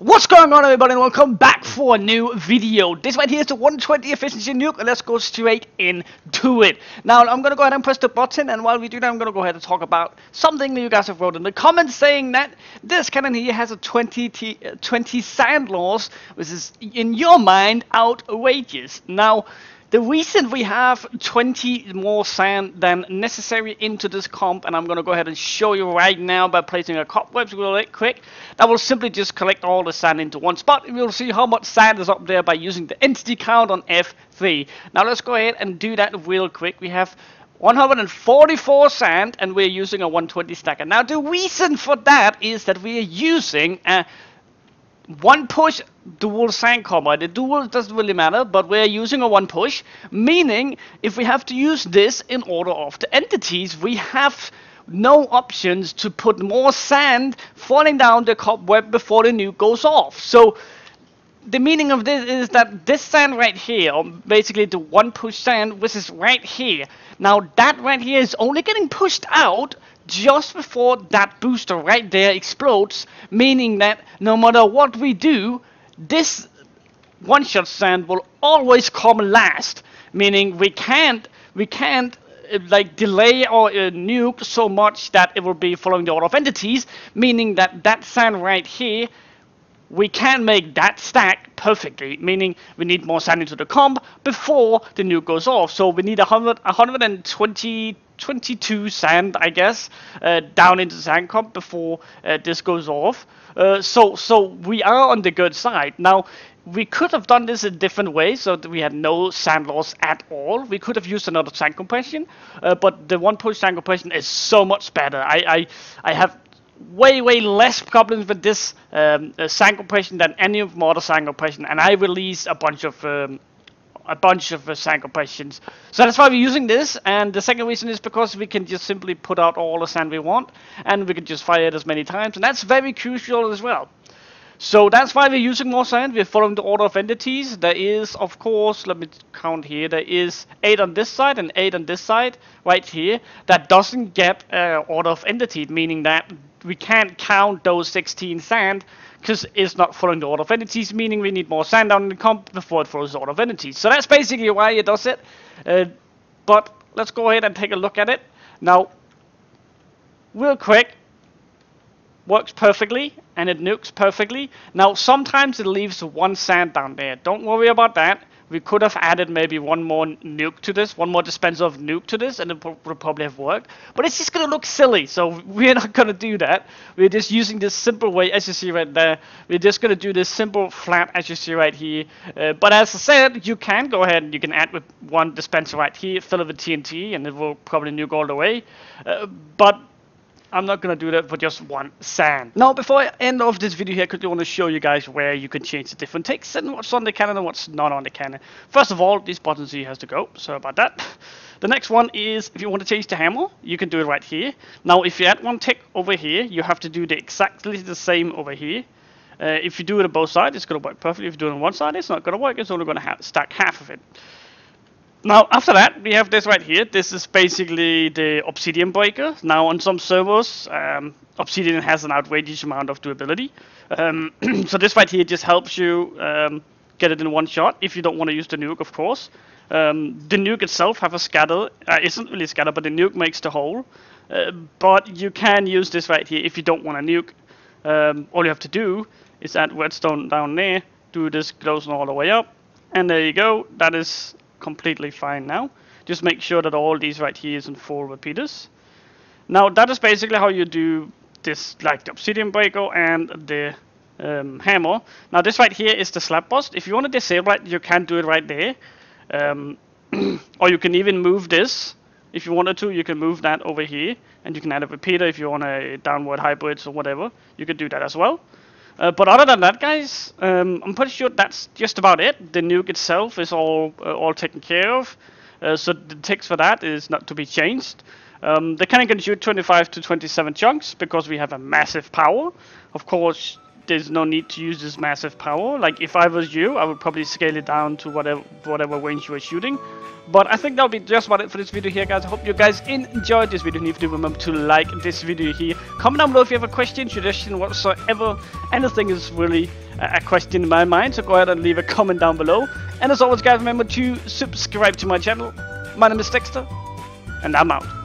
What's going on, everybody, and welcome back for a new video. This right here is the 120 efficiency nuke, and let's go straight into it. Now, I'm going to go ahead and press the button, and while we do that, I'm going to go ahead and talk about something that you guys have wrote in the comments saying that this cannon here has a 20 sand loss, which is, in your mind, outrageous. Now, the reason we have 20 more sand than necessary into this comp, and I'm going to go ahead and show you right now by placing a cobweb really quick, that will simply just collect all the sand into one spot. We'll see how much sand is up there by using the entity count on F3. Now let's go ahead and do that real quick. We have 144 sand, and we're using a 120 stacker. Now the reason for that is that we are using a one push dual sand combo. The dual doesn't really matter, but we're using a one push, meaning if we have to use this in order of the entities, we have no options to put more sand falling down the cobweb before the nuke goes off. So the meaning of this is that this sand right here, or basically the one push sand, which is right here, now that right here is only getting pushed out just before that booster right there explodes, meaning that no matter what we do, this one-shot sand will always come last, meaning we can't like delay or nuke so much that it will be following the order of entities, meaning that that sand right here, we can make that stack perfectly, meaning we need more sand into the comp before the nuke goes off. So we need 122 sand, I guess, down into the sand comp before this goes off. So we are on the good side. Now, we could have done this a different way, so that we had no sand loss at all. We could have used another sand compression, but the one push sand compression is so much better. I have way less problems with this sand compression than any of my other sand compression, and I release a bunch of sand compressions. So that's why we're using this. And the second reason is because we can just simply put out all the sand we want, and we can just fire it as many times, and that's very crucial as well. So that's why we're using more sand. We're following the order of entities. There is, of course, let me count here, there is 8 on this side and 8 on this side right here. That doesn't get order of entity, meaning that we can't count those 16 sand because it's not following the order of entities, meaning we need more sand down in the comp before it follows the order of entities. So that's basically why it does it. But let's go ahead and take a look at it. Now, real quick, works perfectly, and it nukes perfectly. Now, sometimes it leaves one sand down there. Don't worry about that. We could have added maybe one more nuke to this, one more dispenser of nuke to this, and it would probably have worked. But it's just going to look silly, so we're not going to do that. We're just using this simple way, as you see right there. We're just going to do this simple flat, as you see right here. But as I said, you can go ahead and you can add with one dispenser right here, fill it with TNT, and it will probably nuke all the way. But I'm not going to do that for just one sand. Now, before I end off this video here, I quickly want to show you guys where you can change the different ticks and what's on the cannon and what's not on the cannon. First of all, these buttons here has to go. Sorry about that. The next one is, if you want to change the hammer, you can do it right here. Now, if you add one tick over here, you have to do exactly the same over here. If you do it on both sides, it's going to work perfectly. If you do it on one side, it's not going to work. It's only going to stack half of it. Now, after that, we have this right here. This is basically the Obsidian breaker. Now, on some servers, Obsidian has an outrageous amount of durability. So this right here just helps you get it in one shot, if you don't want to use the nuke, of course. The nuke itself have a scatter. Isn't really a scatter, but the nuke makes the hole. But you can use this right here if you don't want to nuke. All you have to do is add redstone down there, do this closing all the way up, and there you go. That is completely fine now. Just make sure that all these right here is in full repeaters. Now that is basically how you do this, like the Obsidian breaker and the hammer. Now this right here is the slap bust. If you want to disable it, you can do it right there. Or you can even move this. If you wanted to, you can move that over here, and you can add a repeater if you want a downward hybrids or whatever. You could do that as well. But other than that, guys, I'm pretty sure that's just about it. The nuke itself is all taken care of. So the ticks for that is not to be changed. The cannon can shoot 25 to 27 chunks because we have a massive power. Of course, there's no need to use this massive power. Like if I was you, I would probably scale it down to whatever range you were shooting. But I think that'll be just about it for this video here, guys. I hope you guys enjoyed this video. And if you do, remember to like this video here. Comment down below if you have a question, suggestion, whatsoever. Anything is really a question in my mind, so go ahead and leave a comment down below. And as always, guys, remember to subscribe to my channel. My name is Dexter, and I'm out.